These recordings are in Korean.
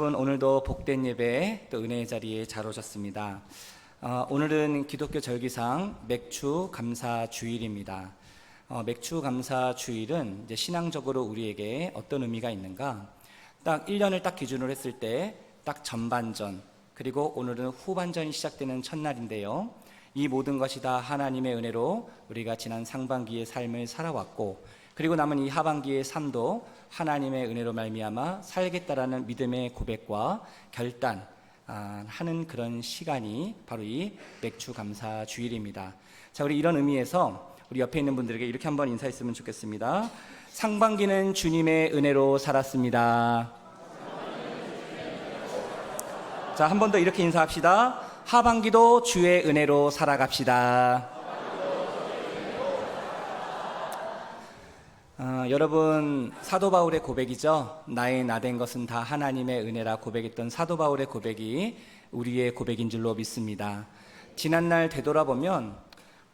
여러분, 오늘도 복된 예배 또 은혜의 자리에 잘 오셨습니다. 오늘은 기독교 절기상 맥주 감사 주일입니다. 맥주 감사 주일은 이제 신앙적으로 우리에게 어떤 의미가 있는가? 딱 1년을 딱 기준으로 했을 때 딱 전반전, 그리고 오늘은 후반전이 시작되는 첫날인데요. 이 모든 것이 다 하나님의 은혜로 우리가 지난 상반기의 삶을 살아왔고, 그리고 남은 이 하반기의 삶도 하나님의 은혜로 말미암아 살겠다라는 믿음의 고백과 결단하는 그런 시간이 바로 이 맥주 감사 주일입니다. 자, 우리 이런 의미에서 우리 옆에 있는 분들에게 이렇게 한번 인사했으면 좋겠습니다. 상반기는 주님의 은혜로 살았습니다. 자, 한 번 더 이렇게 인사합시다. 하반기도 주의 은혜로 살아갑시다. 여러분, 사도 바울의 고백이죠. 나의 나된 것은 다 하나님의 은혜라 고백했던 사도 바울의 고백이 우리의 고백인 줄로 믿습니다. 지난날 되돌아보면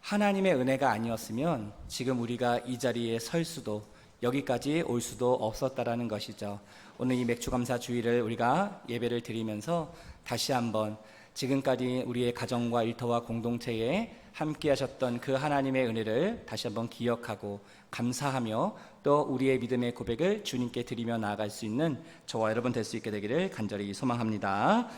하나님의 은혜가 아니었으면 지금 우리가 이 자리에 설 수도, 여기까지 올 수도 없었다라는 것이죠. 오늘 이 맥주감사 주일을 우리가 예배를 드리면서 다시 한번 지금까지 우리의 가정과 일터와 공동체에 함께 하셨던 그 하나님의 은혜를 다시 한번 기억하고 감사하며 또 우리의 믿음의 고백을 주님께 드리며 나아갈 수 있는 저와 여러분 될 수 있게 되기를 간절히 소망합니다.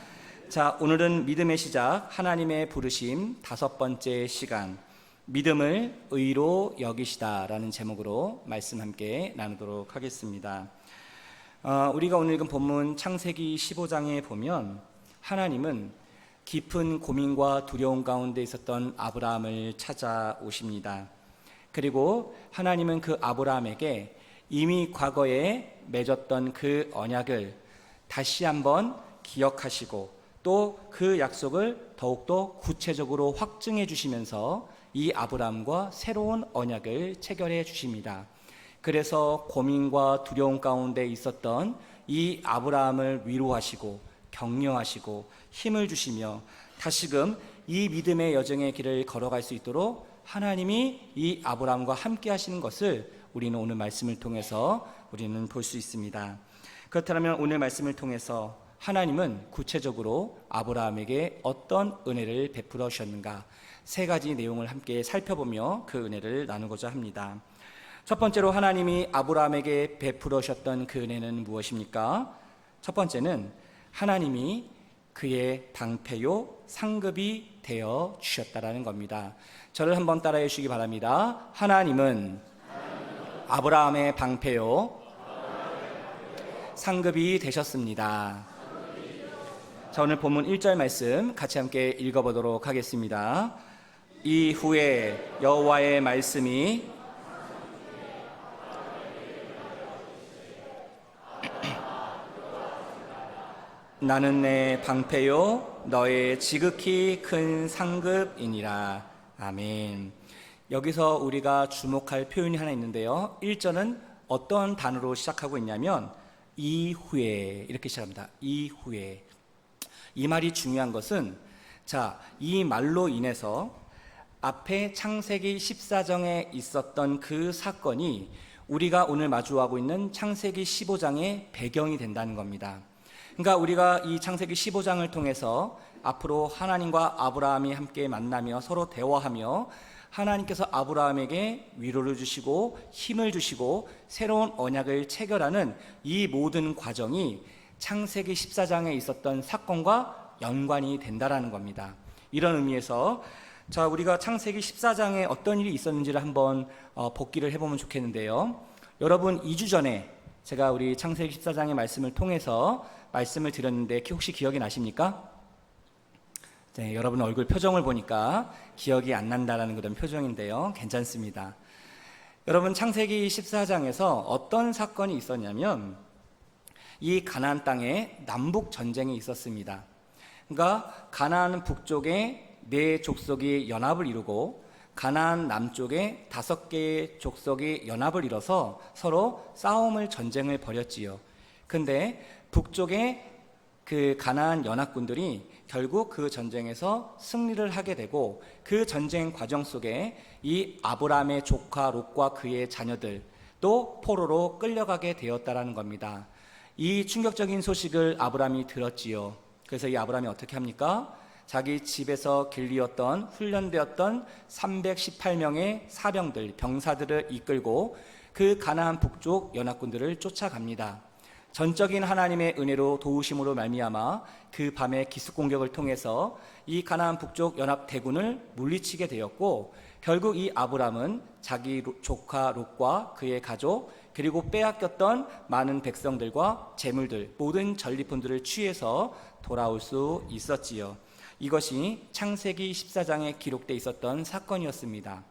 자, 오늘은 믿음의 시작, 하나님의 부르심 5번째 시간, 믿음을 의로 여기시다라는 제목으로 말씀 함께 나누도록 하겠습니다. 우리가 오늘 읽은 본문 창세기 15장에 보면 하나님은 깊은 고민과 두려움 가운데 있었던 아브라함을 찾아오십니다. 그리고 하나님은 그 아브라함에게 이미 과거에 맺었던 그 언약을 다시 한번 기억하시고 또 그 약속을 더욱더 구체적으로 확증해 주시면서 이 아브라함과 새로운 언약을 체결해 주십니다. 그래서 고민과 두려움 가운데 있었던 이 아브라함을 위로하시고 격려하시고 힘을 주시며 다시금 이 믿음의 여정의 길을 걸어갈 수 있도록 하나님이 이 아브라함과 함께 하시는 것을 우리는 오늘 말씀을 통해서 우리는 볼 수 있습니다. 그렇다면 오늘 말씀을 통해서 하나님은 구체적으로 아브라함에게 어떤 은혜를 베풀어 주셨는가, 3가지 내용을 함께 살펴보며 그 은혜를 나누고자 합니다. 첫 번째로 하나님이 아브라함에게 베풀어 주셨던 그 은혜는 무엇입니까? 첫 번째는 하나님이 그의 방패요 상급이 되어 주셨다라는 겁니다. 저를 한번 따라해 주시기 바랍니다. 하나님은 아브라함의 방패요 상급이 되셨습니다. 자, 오늘 본문 1절 말씀 같이 함께 읽어보도록 하겠습니다. 이후에 여호와의 말씀이 나는 내 방패요 너의 지극히 큰 상급이니라. 아멘. 여기서 우리가 주목할 표현이 하나 있는데요. 1절은 어떤 단어로 시작하고 있냐면 이후에 이렇게 시작합니다. 이후에. 이 말이 중요한 것은, 자, 이 말로 인해서 앞에 창세기 14장에 있었던 그 사건이 우리가 오늘 마주하고 있는 창세기 15장의 배경이 된다는 겁니다. 그러니까 우리가 이 창세기 15장을 통해서 앞으로 하나님과 아브라함이 함께 만나며 서로 대화하며 하나님께서 아브라함에게 위로를 주시고 힘을 주시고 새로운 언약을 체결하는 이 모든 과정이 창세기 14장에 있었던 사건과 연관이 된다라는 겁니다. 이런 의미에서 자, 우리가 창세기 14장에 어떤 일이 있었는지를 한번 복기를 해보면 좋겠는데요. 여러분, 2주 전에 제가 우리 창세기 14장의 말씀을 통해서 말씀을 드렸는데 혹시 기억이 나십니까? 네, 여러분 얼굴 표정을 보니까 기억이 안 난다라는 그런 표정인데요. 괜찮습니다. 여러분, 창세기 14장에서 어떤 사건이 있었냐면 이 가나안 땅에 남북 전쟁이 있었습니다. 그러니까 가나안 북쪽에 4 족속이 연합을 이루고 가나안 남쪽에 5개의 족속이 연합을 이뤄서 서로 싸움을 전쟁을 벌였지요. 근데 북쪽에 그 가나안 연합군들이 결국 그 전쟁에서 승리를 하게 되고 그 전쟁 과정 속에 이 아브라함의 조카 롯과 그의 자녀들 또 포로로 끌려가게 되었다라는 겁니다. 이 충격적인 소식을 아브라함이 들었지요. 그래서 이 아브라함이 어떻게 합니까? 자기 집에서 길리었던 훈련되었던 318명의 사병들, 병사들을 이끌고 그 가나안 북쪽 연합군들을 쫓아갑니다. 전적인 하나님의 은혜로 도우심으로 말미암아 그 밤에 기습 공격을 통해서 이 가나안 북쪽 연합 대군을 물리치게 되었고, 결국 이 아브람은 자기 조카 롯과 그의 가족, 그리고 빼앗겼던 많은 백성들과 재물들, 모든 전리품들을 취해서 돌아올 수 있었지요. 이것이 창세기 14장에 기록되어 있었던 사건이었습니다.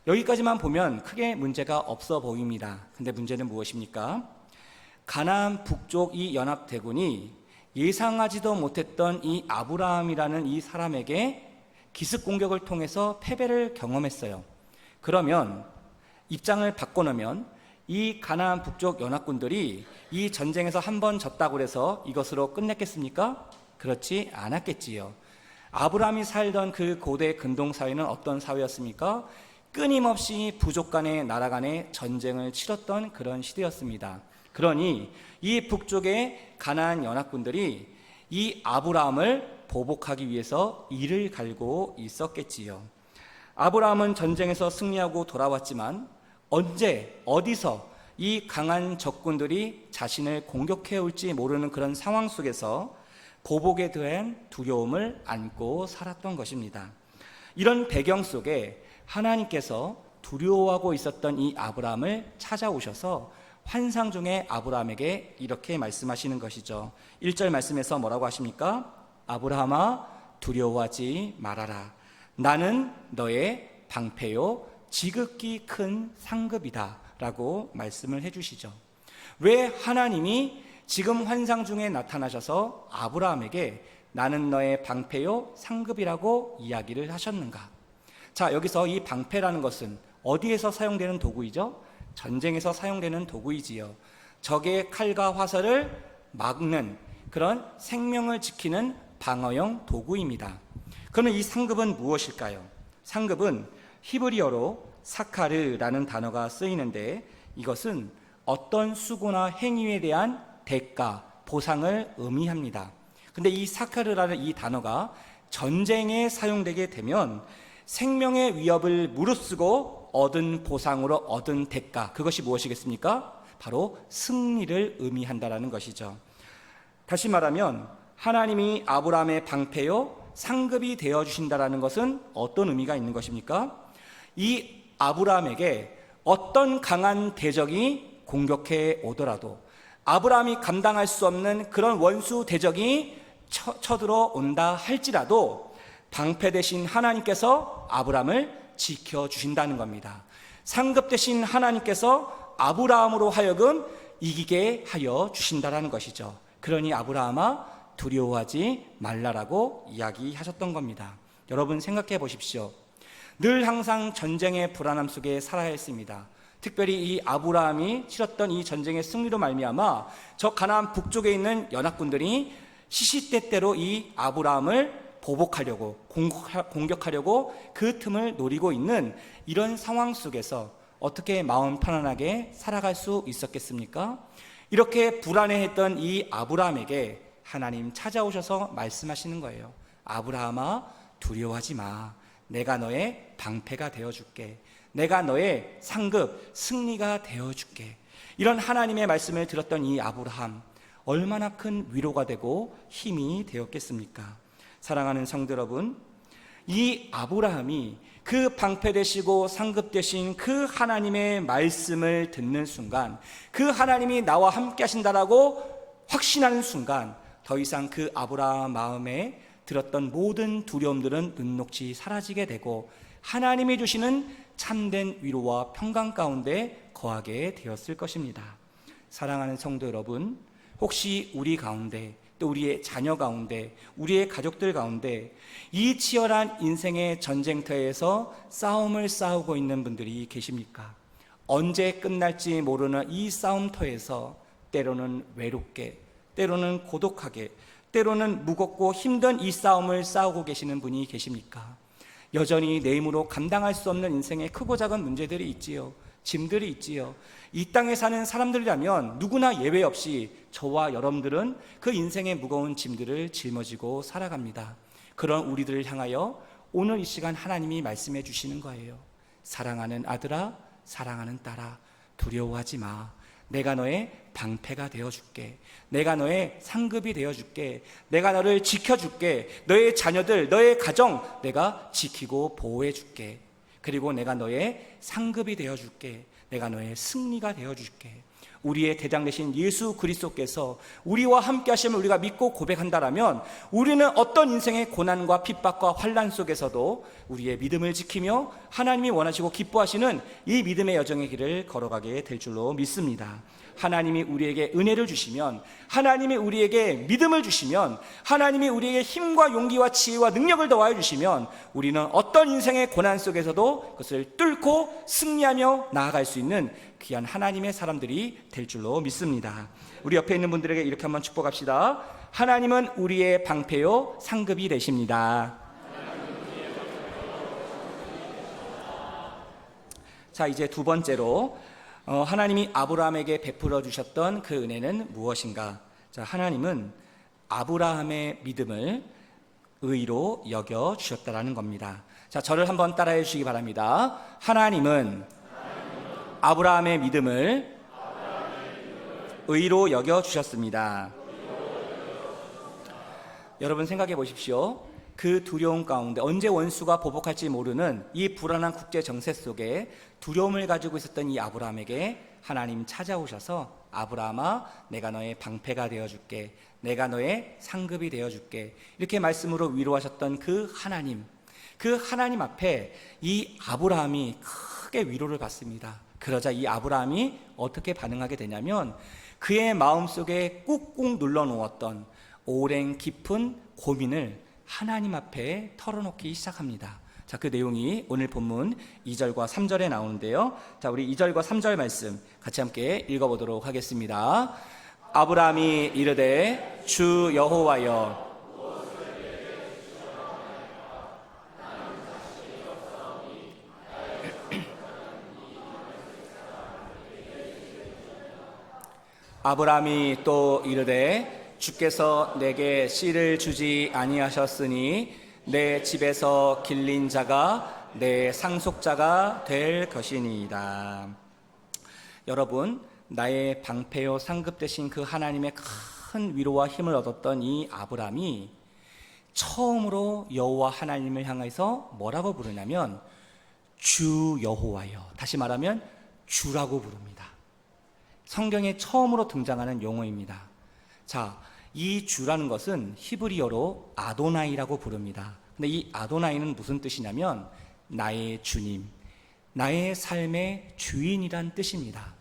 여기까지만 보면 크게 문제가 없어 보입니다. 근데 문제는 무엇입니까? 가나안 북쪽 이 연합대군이 예상하지도 못했던 이 아브라함이라는 이 사람에게 기습 공격을 통해서 패배를 경험했어요. 그러면 입장을 바꿔놓으면 이 가나안 북쪽 연합군들이 이 전쟁에서 한 번 졌다고 해서 이것으로 끝냈겠습니까? 그렇지 않았겠지요. 아브라함이 살던 그 고대 근동 사회는 어떤 사회였습니까? 끊임없이 부족 간의 나라 간의 전쟁을 치렀던 그런 시대였습니다. 그러니 이 북쪽의 가나안 연합군들이 이 아브라함을 보복하기 위해서 이를 갈고 있었겠지요. 아브라함은 전쟁에서 승리하고 돌아왔지만 언제 어디서 이 강한 적군들이 자신을 공격해 올지 모르는 그런 상황 속에서 보복에 대한 두려움을 안고 살았던 것입니다. 이런 배경 속에 하나님께서 두려워하고 있었던 이 아브라함을 찾아오셔서 환상 중에 아브라함에게 이렇게 말씀하시는 것이죠. 1절 말씀에서 뭐라고 하십니까? 아브라함아, 두려워하지 말아라. 나는 너의 방패요 지극히 큰 상급이다 라고 말씀을 해주시죠. 왜 하나님이 지금 환상 중에 나타나셔서 아브라함에게 나는 너의 방패요 상급이라고 이야기를 하셨는가? 자, 여기서 이 방패라는 것은 어디에서 사용되는 도구이죠? 전쟁에서 사용되는 도구이지요. 적의 칼과 화살을 막는 그런 생명을 지키는 방어용 도구입니다. 그러면 이 상급은 무엇일까요? 상급은 히브리어로 사카르라는 단어가 쓰이는데, 이것은 어떤 수고나 행위에 대한 대가, 보상을 의미합니다. 근데 이 사카르라는 이 단어가 전쟁에 사용되게 되면 생명의 위협을 무릅쓰고 얻은 보상으로 얻은 대가, 그것이 무엇이겠습니까? 바로 승리를 의미한다라는 것이죠. 다시 말하면 하나님이 아브라함의 방패요 상급이 되어주신다라는 것은 어떤 의미가 있는 것입니까? 이 아브라함에게 어떤 강한 대적이 공격해 오더라도, 아브라함이 감당할 수 없는 그런 원수 대적이 쳐들어온다 할지라도 방패 대신 하나님께서 아브라함을 지켜주신다는 겁니다. 상급 대신 하나님께서 아브라함으로 하여금 이기게 하여 주신다라는 것이죠. 그러니 아브라함아, 두려워하지 말라라고 이야기하셨던 겁니다. 여러분 생각해 보십시오. 늘 항상 전쟁의 불안함 속에 살아야 했습니다. 특별히 이 아브라함이 치렀던 이 전쟁의 승리로 말미암아 저 가나안 북쪽에 있는 연합군들이 시시때때로 이 아브라함을 보복하려고 공격하려고 그 틈을 노리고 있는 이런 상황 속에서 어떻게 마음 편안하게 살아갈 수 있었겠습니까? 이렇게 불안해했던 이 아브라함에게 하나님 찾아오셔서 말씀하시는 거예요. 아브라함아, 두려워하지 마. 내가 너의 방패가 되어줄게. 내가 너의 상급, 승리가 되어줄게. 이런 하나님의 말씀을 들었던 이 아브라함, 얼마나 큰 위로가 되고 힘이 되었겠습니까? 사랑하는 성도 여러분, 이 아브라함이 그 방패 되시고 상급 되신 그 하나님의 말씀을 듣는 순간, 그 하나님이 나와 함께 하신다라고 확신하는 순간, 더 이상 그 아브라함 마음에 들었던 모든 두려움들은 눈녹이 사라지게 되고 하나님이 주시는 참된 위로와 평강 가운데 거하게 되었을 것입니다. 사랑하는 성도 여러분, 혹시 우리 가운데, 또 우리의 자녀 가운데, 우리의 가족들 가운데 이 치열한 인생의 전쟁터에서 싸움을 싸우고 있는 분들이 계십니까? 언제 끝날지 모르는 이 싸움터에서 때로는 외롭게, 때로는 고독하게, 때로는 무겁고 힘든 이 싸움을 싸우고 계시는 분이 계십니까? 여전히 내 힘으로 감당할 수 없는 인생의 크고 작은 문제들이 있지요. 짐들이 있지요. 이 땅에 사는 사람들이라면 누구나 예외 없이 저와 여러분들은 그 인생의 무거운 짐들을 짊어지고 살아갑니다. 그런 우리들을 향하여 오늘 이 시간 하나님이 말씀해 주시는 거예요. 사랑하는 아들아, 사랑하는 딸아, 두려워하지 마. 내가 너의 방패가 되어줄게. 내가 너의 상급이 되어줄게. 내가 너를 지켜줄게. 너의 자녀들, 너의 가정 내가 지키고 보호해줄게. 그리고 내가 너의 상급이 되어줄게. 내가 너의 승리가 되어줄게. 우리의 대장 되신 예수 그리스도께서 우리와 함께 하심을 우리가 믿고 고백한다라면 우리는 어떤 인생의 고난과 핍박과 환난 속에서도 우리의 믿음을 지키며 하나님이 원하시고 기뻐하시는 이 믿음의 여정의 길을 걸어가게 될 줄로 믿습니다. 하나님이 우리에게 은혜를 주시면, 하나님이 우리에게 믿음을 주시면, 하나님이 우리에게 힘과 용기와 지혜와 능력을 더하여 주시면 우리는 어떤 인생의 고난 속에서도 그것을 뚫고 승리하며 나아갈 수 있는 귀한 하나님의 사람들이 될 줄로 믿습니다. 우리 옆에 있는 분들에게 이렇게 한번 축복합시다. 하나님은 우리의 방패요 상급이 되십니다. 자, 이제 두 번째로 하나님이 아브라함에게 베풀어 주셨던 그 은혜는 무엇인가? 자, 하나님은 아브라함의 믿음을 의로 여겨 주셨다라는 겁니다. 자, 저를 한번 따라해 주시기 바랍니다. 하나님은 아브라함의 믿음을 의로 여겨 주셨습니다. 여러분 생각해 보십시오. 그 두려움 가운데 언제 원수가 보복할지 모르는 이 불안한 국제 정세 속에 두려움을 가지고 있었던 이 아브라함에게 하나님 찾아오셔서 아브라함아, 내가 너의 방패가 되어줄게. 내가 너의 상급이 되어줄게. 이렇게 말씀으로 위로하셨던 그 하나님 앞에 이 아브라함이 크게 위로를 받습니다. 그러자 이 아브라함이 어떻게 반응하게 되냐면 그의 마음속에 꾹꾹 눌러놓았던 오랜 깊은 고민을 하나님 앞에 털어놓기 시작합니다. 자, 그 내용이 오늘 본문 2절과 3절에 나오는데요. 자, 우리 2절과 3절 말씀 같이 함께 읽어보도록 하겠습니다. 아브라함이 이르되 주 여호와여, 아브라함이 또 이르되 주께서 내게 씨를 주지 아니하셨으니 내 집에서 길린 자가 내 상속자가 될 것이니이다. 여러분, 나의 방패요 상급 되신 그 하나님의 큰 위로와 힘을 얻었던 이 아브라함이 처음으로 여호와 하나님을 향해서 뭐라고 부르냐면 주 여호와여, 다시 말하면 주라고 부릅니다. 성경에 처음으로 등장하는 용어입니다. 자, 이 주라는 것은 히브리어로 아도나이라고 부릅니다. 근데 이 아도나이는 무슨 뜻이냐면 나의 주님, 나의 삶의 주인이란 뜻입니다.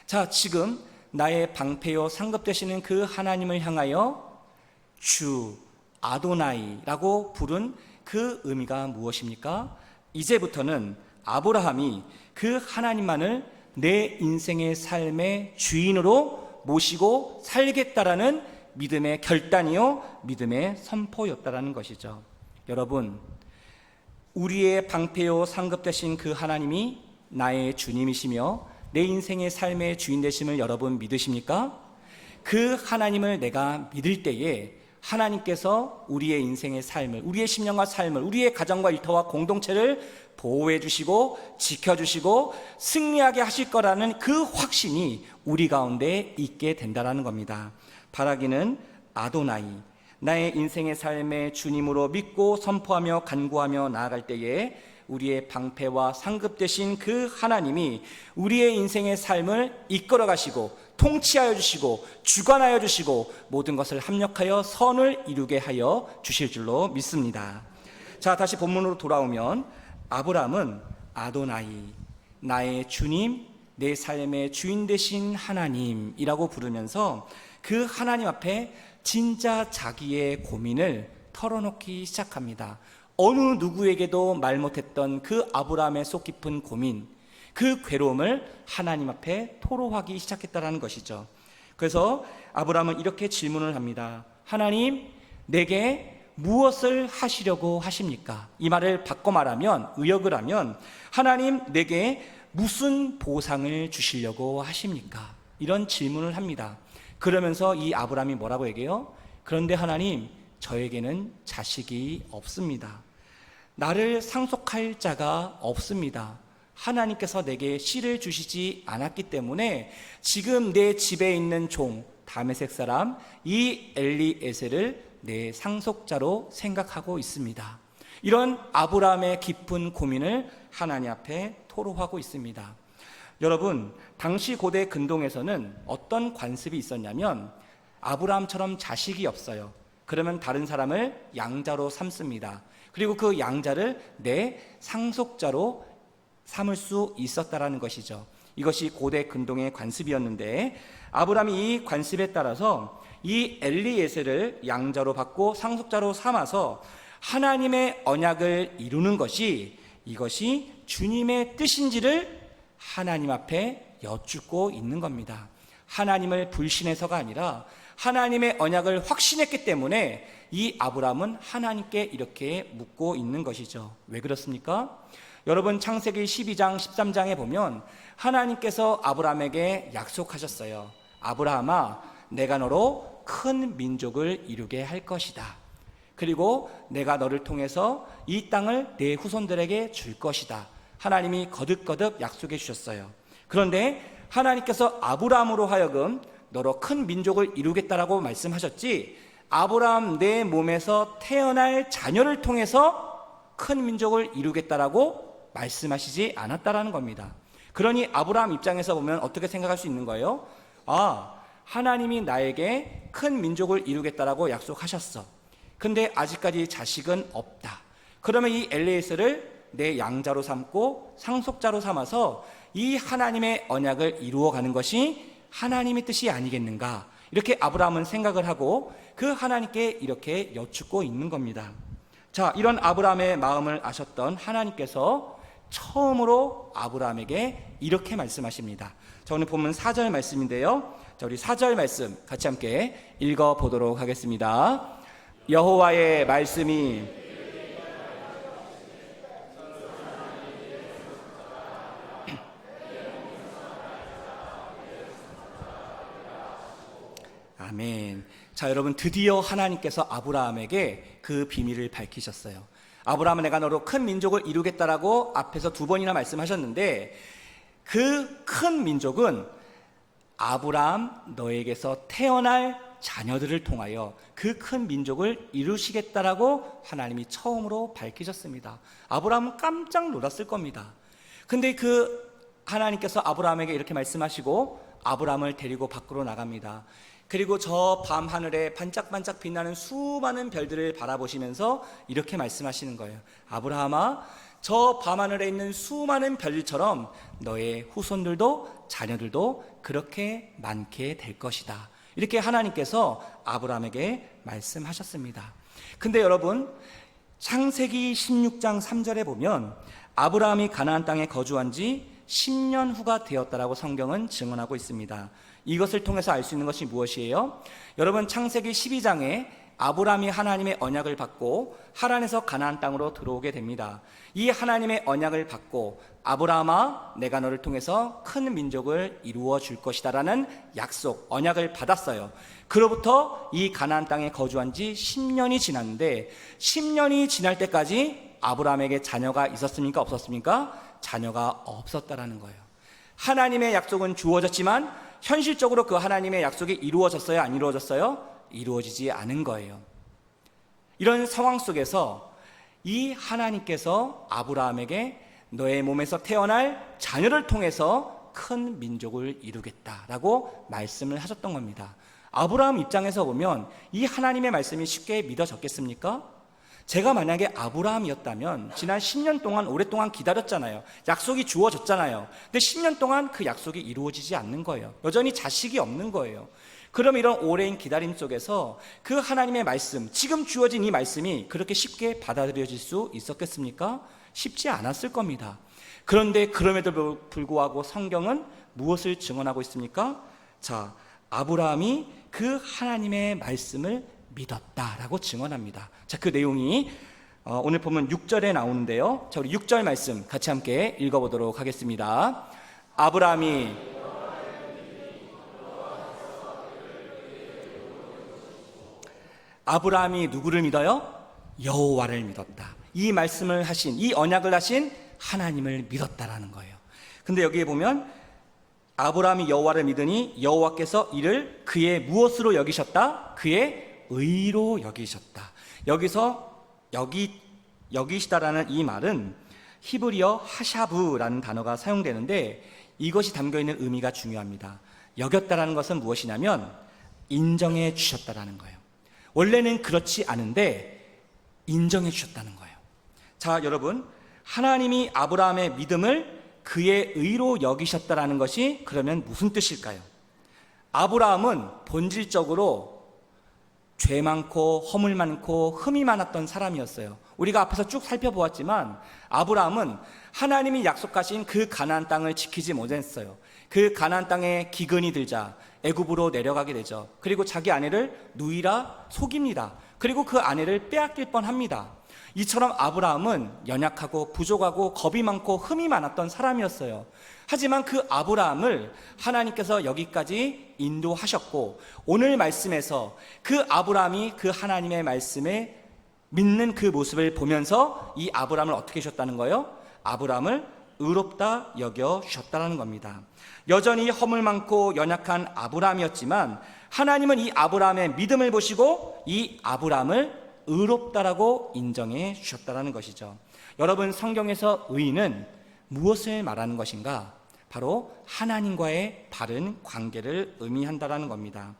자, 지금 나의 방패요 상급 되시는 그 하나님을 향하여 주, 아도나이라고 부른 그 의미가 무엇입니까? 이제부터는 아브라함이 그 하나님만을 내 인생의 삶의 주인으로 모시고 살겠다라는 믿음의 결단이요, 믿음의 선포였다라는 것이죠. 여러분, 우리의 방패요 상급 되신 그 하나님이 나의 주님이시며 내 인생의 삶의 주인 되심을 여러분 믿으십니까? 그 하나님을 내가 믿을 때에 하나님께서 우리의 인생의 삶을, 우리의 심령과 삶을, 우리의 가정과 일터와 공동체를 보호해 주시고 지켜주시고 승리하게 하실 거라는 그 확신이 우리 가운데 있게 된다는 겁니다. 바라기는 아도나이, 나의 인생의 삶의 주님으로 믿고 선포하며 간구하며 나아갈 때에 우리의 방패와 상급 되신 그 하나님이 우리의 인생의 삶을 이끌어 가시고 통치하여 주시고 주관하여 주시고 모든 것을 합력하여 선을 이루게 하여 주실 줄로 믿습니다. 자, 다시 본문으로 돌아오면 아브라함은 아도나이, 나의 주님, 내 삶의 주인 되신 하나님이라고 부르면서 그 하나님 앞에 진짜 자기의 고민을 털어놓기 시작합니다. 어느 누구에게도 말 못했던 그 아브라함의 속 깊은 고민, 그 괴로움을 하나님 앞에 토로하기 시작했다는 것이죠. 그래서 아브라함은 이렇게 질문을 합니다. 하나님, 내게 무엇을 하시려고 하십니까? 이 말을 바꿔 말하면, 의역을 하면 하나님, 내게 무슨 보상을 주시려고 하십니까? 이런 질문을 합니다. 그러면서 이 아브라함이 뭐라고 얘기해요? 그런데 하나님, 저에게는 자식이 없습니다. 나를 상속할 자가 없습니다. 하나님께서 내게 씨를 주시지 않았기 때문에 지금 내 집에 있는 종 다메섹 사람 이 엘리에셀을 내 상속자로 생각하고 있습니다. 이런 아브라함의 깊은 고민을 하나님 앞에 토로하고 있습니다. 여러분, 당시 고대 근동에서는 어떤 관습이 있었냐면 아브라함처럼 자식이 없어요. 그러면 다른 사람을 양자로 삼습니다. 그리고 그 양자를 내 상속자로 삼을 수 있었다라는 것이죠. 이것이 고대 근동의 관습이었는데 아브라함이 이 관습에 따라서 이 엘리에셀을 양자로 받고 상속자로 삼아서 하나님의 언약을 이루는 것이 이것이 주님의 뜻인지를 하나님 앞에 여쭙고 있는 겁니다. 하나님을 불신해서가 아니라 하나님의 언약을 확신했기 때문에 이 아브라함은 하나님께 이렇게 묻고 있는 것이죠. 왜 그렇습니까? 여러분, 창세기 12장 13장에 보면 하나님께서 아브라함에게 약속하셨어요. 아브라함아, 내가 너로 큰 민족을 이루게 할 것이다. 그리고 내가 너를 통해서 이 땅을 내 후손들에게 줄 것이다. 하나님이 거듭거듭 약속해 주셨어요. 그런데 하나님께서 아브라함으로 하여금 너로 큰 민족을 이루겠다라고 말씀하셨지, 아브라함 내 몸에서 태어날 자녀를 통해서 큰 민족을 이루겠다라고 말씀하시지 않았다라는 겁니다. 그러니 아브라함 입장에서 보면 어떻게 생각할 수 있는 거예요? 하나님이 나에게 큰 민족을 이루겠다라고 약속하셨어. 근데 아직까지 자식은 없다. 그러면 이 엘리에셀을 내 양자로 삼고 상속자로 삼아서 이 하나님의 언약을 이루어가는 것이 하나님의 뜻이 아니겠는가, 이렇게 아브라함은 생각을 하고 그 하나님께 이렇게 여쭙고 있는 겁니다. 자, 이런 아브라함의 마음을 아셨던 하나님께서 처음으로 아브라함에게 이렇게 말씀하십니다. 자, 오늘 본문 4절 말씀인데요. 자, 우리 4절 말씀 같이 함께 읽어보도록 하겠습니다. 여호와의 말씀이 아멘. 자, 여러분, 드디어 하나님께서 아브라함에게 그 비밀을 밝히셨어요. 아브라함은 내가 너로 큰 민족을 이루겠다라고 앞에서 2번이나 말씀하셨는데 그 큰 민족은 아브라함 너에게서 태어날 자녀들을 통하여 그 큰 민족을 이루시겠다라고 하나님이 처음으로 밝히셨습니다. 아브라함은 깜짝 놀랐을 겁니다. 근데 그 하나님께서 아브라함에게 이렇게 말씀하시고 아브라함을 데리고 밖으로 나갑니다. 그리고 저 밤 하늘에 반짝반짝 빛나는 수많은 별들을 바라보시면서 이렇게 말씀하시는 거예요. 아브라함아, 저 밤하늘에 있는 수많은 별들처럼 너의 후손들도 자녀들도 그렇게 많게 될 것이다. 이렇게 하나님께서 아브라함에게 말씀하셨습니다. 근데 여러분, 창세기 16장 3절에 보면 아브라함이 가나안 땅에 거주한 지 10년 후가 되었다라고 성경은 증언하고 있습니다. 이것을 통해서 알 수 있는 것이 무엇이에요? 여러분, 창세기 12장에 아브라함이 하나님의 언약을 받고 하란에서 가나안 땅으로 들어오게 됩니다. 이 하나님의 언약을 받고 아브라함아, 내가 너를 통해서 큰 민족을 이루어 줄 것이다 라는 약속, 언약을 받았어요. 그로부터 이 가나안 땅에 거주한 지 10년이 지났는데 10년이 지날 때까지 아브라함에게 자녀가 있었습니까? 없었습니까? 자녀가 없었다라는 거예요. 하나님의 약속은 주어졌지만 현실적으로 그 하나님의 약속이 이루어졌어요? 안 이루어졌어요? 이루어지지 않은 거예요. 이런 상황 속에서 이 하나님께서 아브라함에게 너의 몸에서 태어날 자녀를 통해서 큰 민족을 이루겠다라고 말씀을 하셨던 겁니다. 아브라함 입장에서 보면 이 하나님의 말씀이 쉽게 믿어졌겠습니까? 제가 만약에 아브라함이었다면 지난 10년 동안 오랫동안 기다렸잖아요. 약속이 주어졌잖아요. 근데 10년 동안 그 약속이 이루어지지 않는 거예요. 여전히 자식이 없는 거예요. 그럼 이런 오랜 기다림 속에서 그 하나님의 말씀, 지금 주어진 이 말씀이 그렇게 쉽게 받아들여질 수 있었겠습니까? 쉽지 않았을 겁니다. 그런데 그럼에도 불구하고 성경은 무엇을 증언하고 있습니까? 자, 아브라함이 그 하나님의 말씀을 믿었다라고 증언합니다. 자, 그 내용이 오늘 보면 6절에 나오는데요. 자, 우리 6절 말씀 같이 함께 읽어보도록 하겠습니다. 아브라함이 누구를 믿어요? 여호와를 믿었다. 이 말씀을 하신, 이 언약을 하신 하나님을 믿었다라는 거예요. 근데 여기에 보면 아브라함이 여호와를 믿으니 여호와께서 이를 그의 무엇으로 여기셨다? 그의 의로 여기셨다. 여기서 여기시다라는 이 말은 히브리어 하샤브라는 단어가 사용되는데 이것이 담겨있는 의미가 중요합니다. 여겼다라는 것은 무엇이냐면 인정해 주셨다라는 거예요. 원래는 그렇지 않은데 인정해 주셨다는 거예요. 자, 여러분, 하나님이 아브라함의 믿음을 그의 의로 여기셨다라는 것이 그러면 무슨 뜻일까요? 아브라함은 본질적으로 죄 많고 허물 많고 흠이 많았던 사람이었어요. 우리가 앞에서 쭉 살펴보았지만 아브라함은 하나님이 약속하신 그 가나안 땅을 지키지 못했어요. 그 가나안 땅에 기근이 들자 애굽으로 내려가게 되죠. 그리고 자기 아내를 누이라 속입니다. 그리고 그 아내를 빼앗길 뻔합니다. 이처럼 아브라함은 연약하고 부족하고 겁이 많고 흠이 많았던 사람이었어요. 하지만 그 아브라함을 하나님께서 여기까지 인도하셨고 오늘 말씀에서 그 아브라함이 그 하나님의 말씀에 믿는 그 모습을 보면서 이 아브라함을 어떻게 하셨다는 거예요? 아브라함을 의롭다 여겨주셨다는 겁니다. 여전히 허물 많고 연약한 아브라함이었지만 하나님은 이 아브라함의 믿음을 보시고 이 아브라함을 의롭다라고 인정해 주셨다는 것이죠. 여러분, 성경에서 의는 무엇을 말하는 것인가? 바로 하나님과의 바른 관계를 의미한다는 겁니다.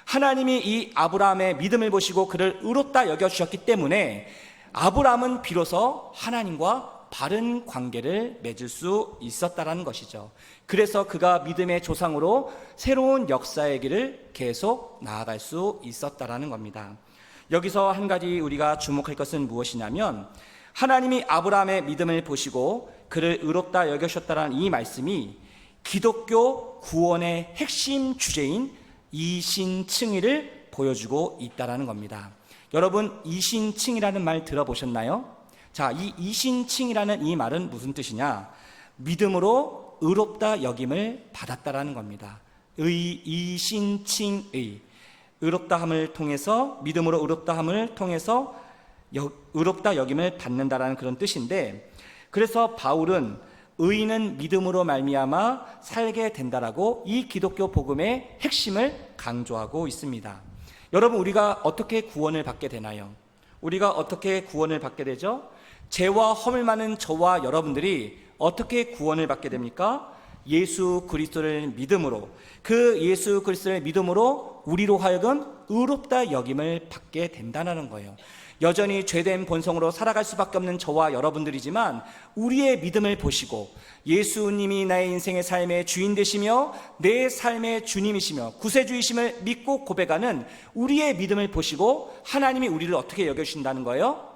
하나님이 이 아브라함의 믿음을 보시고 그를 의롭다 여겨주셨기 때문에 아브라함은 비로소 하나님과 바른 관계를 맺을 수 있었다는 것이죠. 그래서 그가 믿음의 조상으로 새로운 역사의 길을 계속 나아갈 수 있었다는 겁니다. 여기서 한 가지 우리가 주목할 것은 무엇이냐면 하나님이 아브라함의 믿음을 보시고 그를 의롭다 여겨주셨다는 이 말씀이 기독교 구원의 핵심 주제인 이신칭의를 보여주고 있다는 겁니다. 여러분, 이신칭이라는 말 들어보셨나요? 자, 이 이신칭이라는 이 말은 무슨 뜻이냐? 믿음으로 의롭다 여김을 받았다라는 겁니다. 이신칭의, 의롭다함을 통해서, 믿음으로 의롭다함을 통해서 의롭다 여김을 받는다라는 그런 뜻인데, 그래서 바울은 의인은 믿음으로 말미암아 살게 된다라고 이 기독교 복음의 핵심을 강조하고 있습니다. 여러분, 우리가 어떻게 구원을 받게 되나요? 우리가 어떻게 구원을 받게 되죠? 죄와 허물 많은 저와 여러분들이 어떻게 구원을 받게 됩니까? 예수 그리스도를 믿음으로, 그 예수 그리스도를 믿음으로 우리로 하여금 의롭다 여김을 받게 된다는 거예요. 여전히 죄된 본성으로 살아갈 수밖에 없는 저와 여러분들이지만 우리의 믿음을 보시고 예수님이 나의 인생의 삶의 주인 되시며 내 삶의 주님이시며 구세주이심을 믿고 고백하는 우리의 믿음을 보시고 하나님이 우리를 어떻게 여겨주신다는 거예요?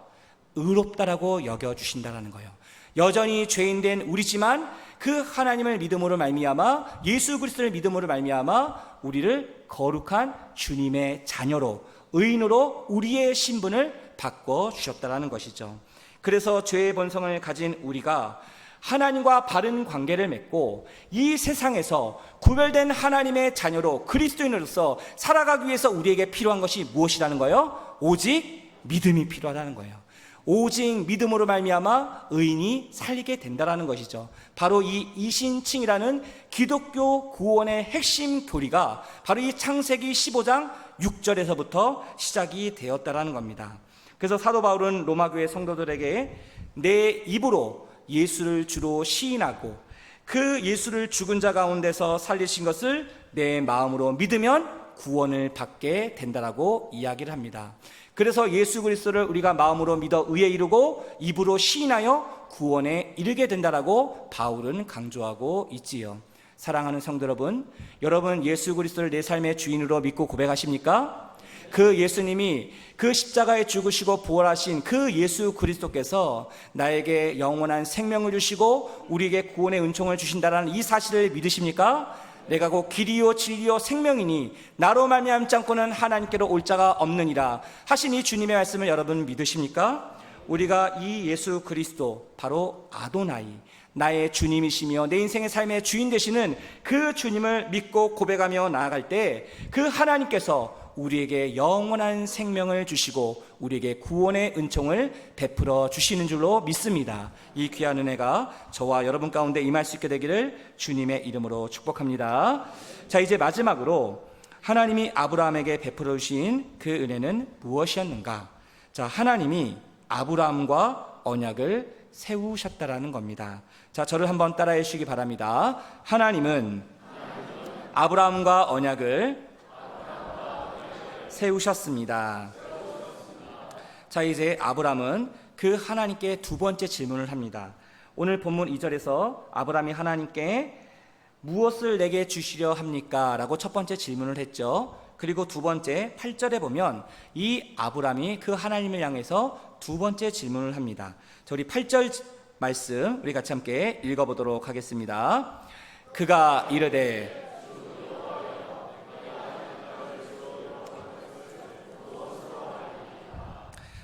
의롭다라고 여겨주신다는 거예요. 여전히 죄인된 우리지만 그 하나님을 믿음으로 말미암아, 예수 그리스도를 믿음으로 말미암아 우리를 거룩한 주님의 자녀로, 의인으로 우리의 신분을 바꿔주셨다는 것이죠. 그래서 죄의 본성을 가진 우리가 하나님과 바른 관계를 맺고 이 세상에서 구별된 하나님의 자녀로 그리스도인으로서 살아가기 위해서 우리에게 필요한 것이 무엇이라는 거예요? 오직 믿음이 필요하다는 거예요. 오직 믿음으로 말미암아 의인이 살게 된다는 것이죠. 바로 이 이신칭이라는 기독교 구원의 핵심 교리가 바로 이 창세기 15장 6절에서부터 시작이 되었다는 겁니다. 그래서 사도 바울은 로마교회 성도들에게 내 입으로 예수를 주로 시인하고 그 예수를 죽은 자 가운데서 살리신 것을 내 마음으로 믿으면 구원을 받게 된다라고 이야기를 합니다. 그래서 예수 그리스도를 우리가 마음으로 믿어 의에 이르고 입으로 시인하여 구원에 이르게 된다라고 바울은 강조하고 있지요. 사랑하는 성도 여러분, 여러분 예수 그리스도를 내 삶의 주인으로 믿고 고백하십니까? 그 예수님이 그 십자가에 죽으시고 부활하신 그 예수 그리스도께서 나에게 영원한 생명을 주시고 우리에게 구원의 은총을 주신다는 이 사실을 믿으십니까? 내가 곧 길이요 진리요 생명이니 나로 말미암지 않고는 하나님께로 올 자가 없느니라 하신 이 주님의 말씀을 여러분 믿으십니까? 우리가 이 예수 그리스도, 바로 아도나이, 나의 주님이시며 내 인생의 삶의 주인 되시는 그 주님을 믿고 고백하며 나아갈 때 그 하나님께서 우리에게 영원한 생명을 주시고 우리에게 구원의 은총을 베풀어 주시는 줄로 믿습니다. 이 귀한 은혜가 저와 여러분 가운데 임할 수 있게 되기를 주님의 이름으로 축복합니다. 자, 이제 마지막으로 하나님이 아브라함에게 베풀어 주신 그 은혜는 무엇이었는가? 자, 하나님이 아브라함과 언약을 세우셨다라는 겁니다. 자, 저를 한번 따라해 주시기 바랍니다. 하나님은 아브라함과 언약을 세우셨습니다. 자, 이제 아브라함은 그 하나님께 두 번째 질문을 합니다. 오늘 본문 2절에서 아브라함이 하나님께 무엇을 내게 주시려 합니까? 라고 첫 번째 질문을 했죠. 그리고 두 번째 8절에 보면 이 아브라함이 그 하나님을 향해서 두 번째 질문을 합니다. 자, 우리 8절 말씀 우리 같이 함께 읽어보도록 하겠습니다. 그가 이르되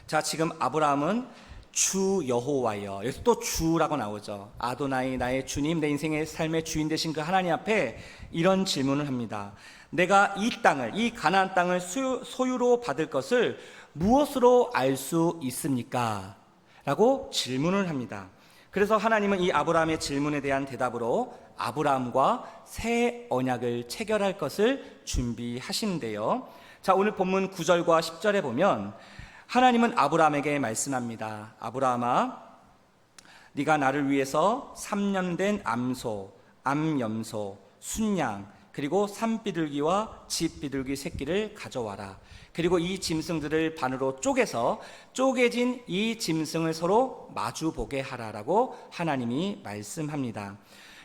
자, 지금 아브라함은 주 여호와여, 여기서 또 주라고 나오죠. 아도나이, 나의 주님, 내 인생의 삶의 주인 되신 그 하나님 앞에 이런 질문을 합니다. 내가 이 땅을, 이 가나안 땅을 소유로 받을 것을 무엇으로 알 수 있습니까? 라고 질문을 합니다. 그래서 하나님은 이 아브라함의 질문에 대한 대답으로 아브라함과 새 언약을 체결할 것을 준비하시는데요. 자, 오늘 본문 9절과 10절에 보면 하나님은 아브라함에게 말씀합니다. 아브라함아, 네가 나를 위해서 3년 된 암소, 암염소, 순양, 그리고 산비둘기와 집비둘기 새끼를 가져와라. 그리고 이 짐승들을 반으로 쪼개서 쪼개진 이 짐승을 서로 마주보게 하라라고 하나님이 말씀합니다.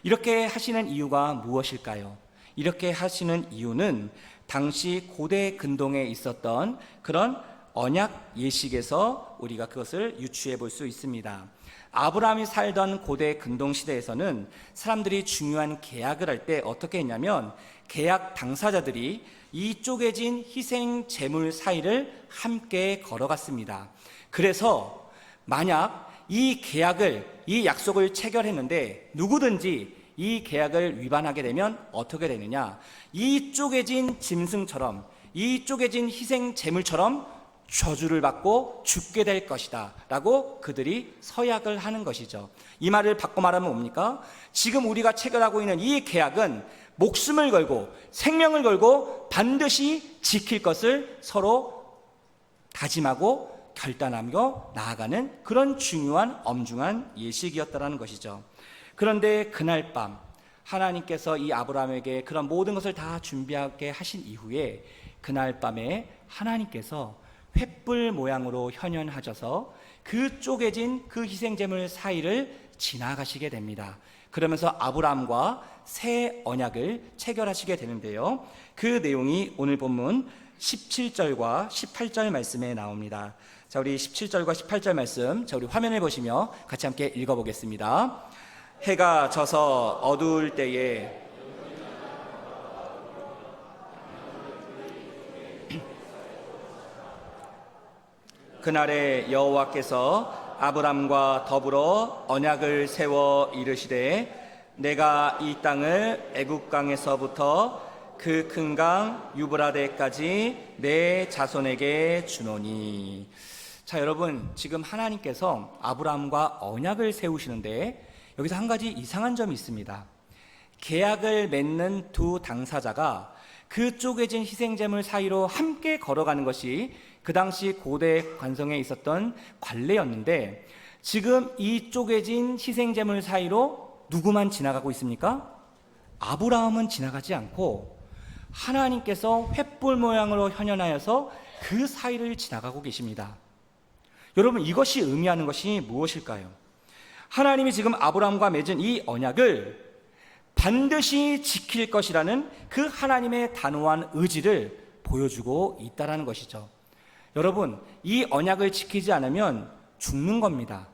이렇게 하시는 이유가 무엇일까요? 이렇게 하시는 이유는 당시 고대 근동에 있었던 그런 언약 예식에서 우리가 그것을 유추해 볼 수 있습니다. 아브라함이 살던 고대 근동 시대에서는 사람들이 중요한 계약을 할 때 어떻게 했냐면 계약 당사자들이 이 쪼개진 희생 제물 사이를 함께 걸어갔습니다. 그래서 만약 이 계약을, 이 약속을 체결했는데 누구든지 이 계약을 위반하게 되면 어떻게 되느냐? 이 쪼개진 짐승처럼, 이 쪼개진 희생 제물처럼 저주를 받고 죽게 될 것이다 라고 그들이 서약을 하는 것이죠. 이 말을 바꿔 말하면 뭡니까? 지금 우리가 체결하고 있는 이 계약은 목숨을 걸고 생명을 걸고 반드시 지킬 것을 서로 다짐하고 결단하며 나아가는 그런 중요한 엄중한 예식이었다는 것이죠. 그런데 그날 밤 하나님께서 이 아브라함에게 그런 모든 것을 다 준비하게 하신 이후에 그날 밤에 하나님께서 횃불 모양으로 현현하셔서 그 쪼개진 그 희생제물 사이를 지나가시게 됩니다. 그러면서 아브라함과 새 언약을 체결하시게 되는데요. 그 내용이 오늘 본문 17절과 18절 말씀에 나옵니다. 자, 우리 17절과 18절 말씀, 자, 우리 화면을 보시며 같이 함께 읽어보겠습니다. 해가 져서 어두울 때에 그날에 여호와께서 아브람과 더불어 언약을 세워 이르시되 내가 이 땅을 애굽 강에서부터 그 큰 강 유브라데까지 내 자손에게 주노니. 자, 여러분, 지금 하나님께서 아브람과 언약을 세우시는데 여기서 한 가지 이상한 점이 있습니다. 계약을 맺는 두 당사자가 그 쪼개진 희생제물 사이로 함께 걸어가는 것이 그 당시 고대 관성에 있었던 관례였는데 지금 이 쪼개진 희생제물 사이로 누구만 지나가고 있습니까? 아브라함은 지나가지 않고 하나님께서 횃불 모양으로 현현하여서 그 사이를 지나가고 계십니다. 여러분, 이것이 의미하는 것이 무엇일까요? 하나님이 지금 아브라함과 맺은 이 언약을 반드시 지킬 것이라는 그 하나님의 단호한 의지를 보여주고 있다는 것이죠. 여러분, 이 언약을 지키지 않으면 죽는 겁니다.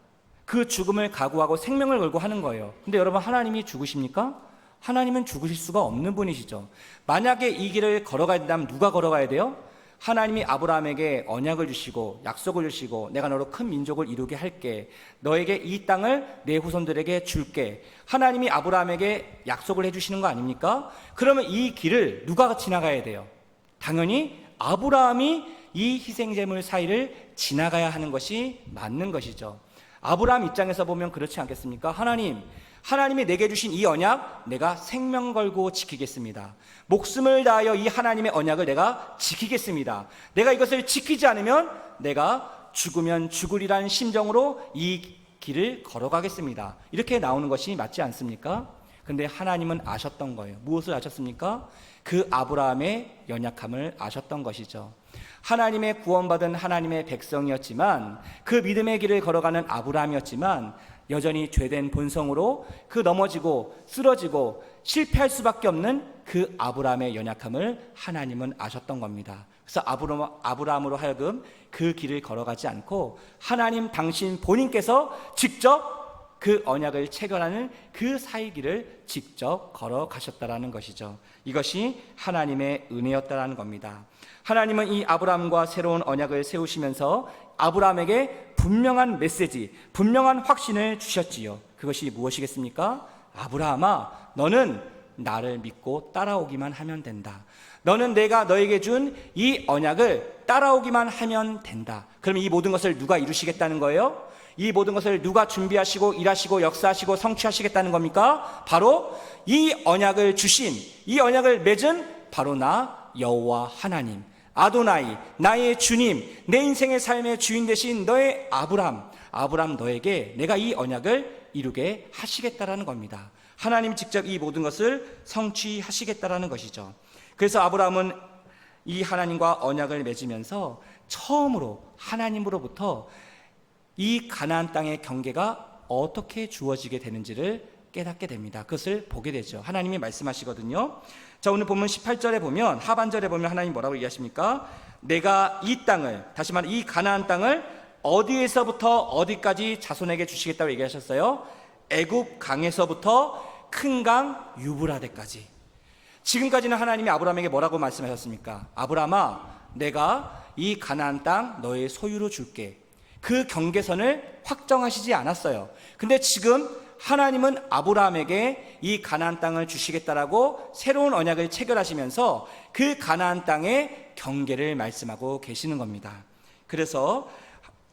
그 죽음을 각오하고 생명을 걸고 하는 거예요. 근데 여러분, 하나님이 죽으십니까? 하나님은 죽으실 수가 없는 분이시죠. 만약에 이 길을 걸어가야 된다면 누가 걸어가야 돼요? 하나님이 아브라함에게 언약을 주시고 약속을 주시고 내가 너로 큰 민족을 이루게 할게, 너에게 이 땅을 내 후손들에게 줄게, 하나님이 아브라함에게 약속을 해주시는 거 아닙니까? 그러면 이 길을 누가 지나가야 돼요? 당연히 아브라함이 이 희생제물 사이를 지나가야 하는 것이 맞는 것이죠. 아브라함 입장에서 보면 그렇지 않겠습니까? 하나님이 내게 주신 이 언약 내가 생명 걸고 지키겠습니다. 목숨을 다하여 이 하나님의 언약을 내가 지키겠습니다. 내가 이것을 지키지 않으면 내가 죽으면 죽으리라는 심정으로 이 길을 걸어가겠습니다. 이렇게 나오는 것이 맞지 않습니까? 근데 하나님은 아셨던 거예요. 무엇을 아셨습니까? 그 아브라함의 연약함을 아셨던 것이죠. 하나님의 구원받은 하나님의 백성이었지만, 그 믿음의 길을 걸어가는 아브라함이었지만 여전히 죄된 본성으로 그 넘어지고 쓰러지고 실패할 수밖에 없는 그 아브라함의 연약함을 하나님은 아셨던 겁니다. 그래서 아브라함으로 하여금 그 길을 걸어가지 않고 하나님 당신 본인께서 직접 그 언약을 체결하는 그 사이 길을 직접 걸어가셨다라는 것이죠. 이것이 하나님의 은혜였다라는 겁니다. 하나님은 이 아브라함과 새로운 언약을 세우시면서 아브라함에게 분명한 메시지, 분명한 확신을 주셨지요. 그것이 무엇이겠습니까? 아브라함아, 너는 나를 믿고 따라오기만 하면 된다. 너는 내가 너에게 준 이 언약을 따라오기만 하면 된다. 그럼 이 모든 것을 누가 이루시겠다는 거예요? 이 모든 것을 누가 준비하시고 일하시고 역사하시고 성취하시겠다는 겁니까? 바로 이 언약을 주신, 이 언약을 맺은 바로 나 여호와 하나님, 아도나이, 나의 주님, 내 인생의 삶의 주인 되신 너의 아브라함 너에게 내가 이 언약을 이루게 하시겠다라는 겁니다. 하나님 직접 이 모든 것을 성취하시겠다라는 것이죠. 그래서 아브라함은 이 하나님과 언약을 맺으면서 처음으로 하나님으로부터 이 가나안 땅의 경계가 어떻게 주어지게 되는지를 깨닫게 됩니다. 그것을 보게 되죠. 하나님이 말씀하시거든요. 자, 오늘 본문 18절에 보면, 하반절에 보면 하나님 뭐라고 얘기하십니까? 내가 이 땅을, 다시 말해 이 가나안 땅을 어디에서부터 어디까지 자손에게 주시겠다고 얘기하셨어요? 애굽 강에서부터 큰 강 유브라데까지. 지금까지는 하나님이 아브라함에게 뭐라고 말씀하셨습니까? 아브라함아, 내가 이 가나안 땅 너의 소유로 줄게. 그 경계선을 확정하시지 않았어요. 근데 지금 하나님은 아브라함에게 이 가나안 땅을 주시겠다라고 새로운 언약을 체결하시면서 그 가나안 땅의 경계를 말씀하고 계시는 겁니다. 그래서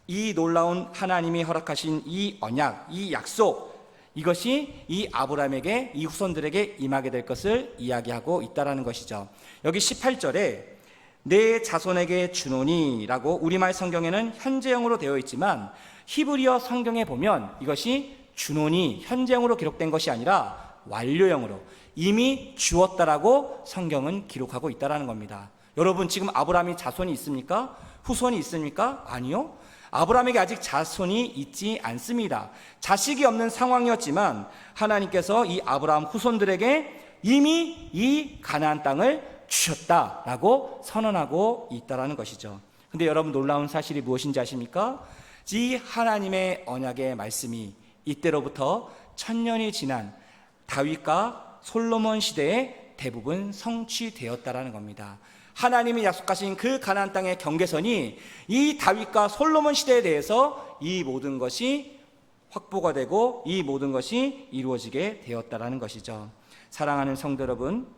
이 놀라운 하나님이 허락하신 이 언약, 이 약속, 이것이 이 아브라함에게, 이 후손들에게 임하게 될 것을 이야기하고 있다라는 것이죠. 여기 18절에 내 자손에게 주노니 라고 우리말 성경에는 현재형으로 되어 있지만 히브리어 성경에 보면 이것이 주노니 현재형으로 기록된 것이 아니라 완료형으로 이미 주었다라고 성경은 기록하고 있다라는 겁니다. 여러분, 지금 아브라함이 자손이 있습니까? 후손이 있습니까? 아니요. 아브라함에게 아직 자손이 있지 않습니다. 자식이 없는 상황이었지만 하나님께서 이 아브라함 후손들에게 이미 이 가나안 땅을 주셨다라고 선언하고 있다라는 것이죠. 근데 여러분, 놀라운 사실이 무엇인지 아십니까? 이 하나님의 언약의 말씀이 이때로부터 1000년이 지난 다윗과 솔로몬 시대에 대부분 성취되었다라는 겁니다. 하나님이 약속하신 그 가나안 땅의 경계선이 이 다윗과 솔로몬 시대에 대해서 이 모든 것이 확보가 되고 이 모든 것이 이루어지게 되었다라는 것이죠. 사랑하는 성도 여러분,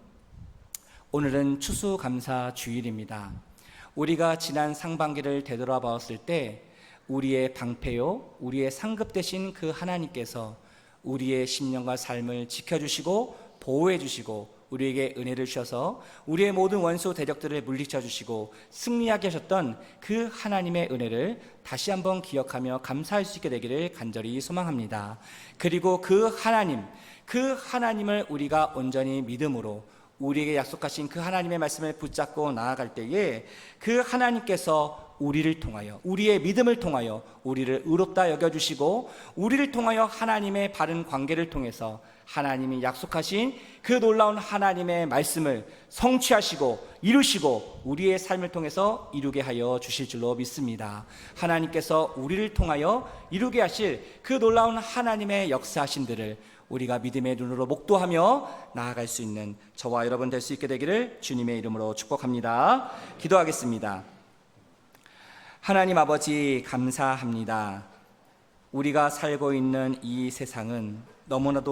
오늘은 추수감사 주일입니다. 우리가 지난 상반기를 되돌아보았을 때 우리의 방패요, 우리의 상급 되신 그 하나님께서 우리의 심령과 삶을 지켜주시고 보호해 주시고 우리에게 은혜를 주셔서 우리의 모든 원수 대적들을 물리쳐 주시고 승리하게 하셨던 그 하나님의 은혜를 다시 한번 기억하며 감사할 수 있게 되기를 간절히 소망합니다. 그리고 그 하나님을 우리가 온전히 믿음으로 우리에게 약속하신 그 하나님의 말씀을 붙잡고 나아갈 때에 그 하나님께서 우리를 통하여, 우리의 믿음을 통하여 우리를 의롭다 여겨주시고 우리를 통하여 하나님의 바른 관계를 통해서 하나님이 약속하신 그 놀라운 하나님의 말씀을 성취하시고 이루시고 우리의 삶을 통해서 이루게 하여 주실 줄로 믿습니다. 하나님께서 우리를 통하여 이루게 하실 그 놀라운 하나님의 역사하신들을 우리가 믿음의 눈으로 목도하며 나아갈 수 있는 저와 여러분 될 수 있게 되기를 주님의 이름으로 축복합니다. 기도하겠습니다. 하나님 아버지 감사합니다. 우리가 살고 있는 이 세상은 너무나도